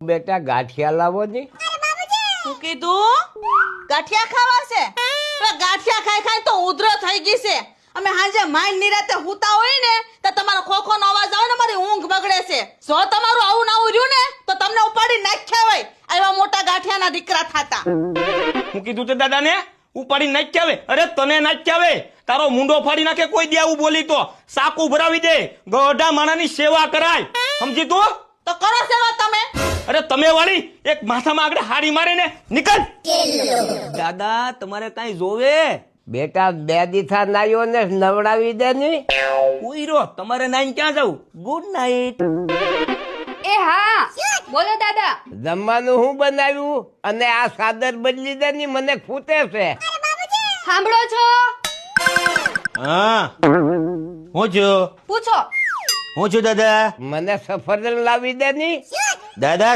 બેટા ગાંઠિયા લાવો ને. શું કીધું? ગાંઠિયા ખાવા છે? તો ગાંઠિયા ખાઈ ખાઈ તો ઉધરો થઈ ગઈ છે. અમે હાંજે માઈન નિરાતે હુતા હોય ને તો તમારો ખોખોનો અવાજ આવે ને મારી ઊંઘ બગડે છે. જો તમારું આવું ના રહ્યું ને તો તમને ઉપાડી નાખ્યા હોય આવા મોટા ગાંઠિયાના દીકરા થાતા. હું કીધું તે દાદાને ઉપાડી નાખ્યા આવે. અરે તને નાખ્યા આવે. તારો મુંડો ફાડી નાખે કોઈ દે આવું બોલી તો સાકુ ભરાવી દે. ગોઢા માણાની સેવા કરાય, સમજી તું? તો કરો સેવા તમે. અરે તમે વાળી એક માથામાં આગળ હાડી મારે ને નીકળ. દાદા તમારે કઈ જોવે? બેટા 2 દીથા નાયો ને નવડાવી દે ને. ઉઈરો તમારે નાઈન ક્યાં જવું? Good night. એ હા બોલો દાદા. જમવાનું હું બનાવ્યું અને આ સાદર બદલી દે ને મને ખૂટે છે. સાંભળો છો? હા હું છું. પૂછો. હું છું દાદા. મને સફરજન લાવી દે ને. દાદા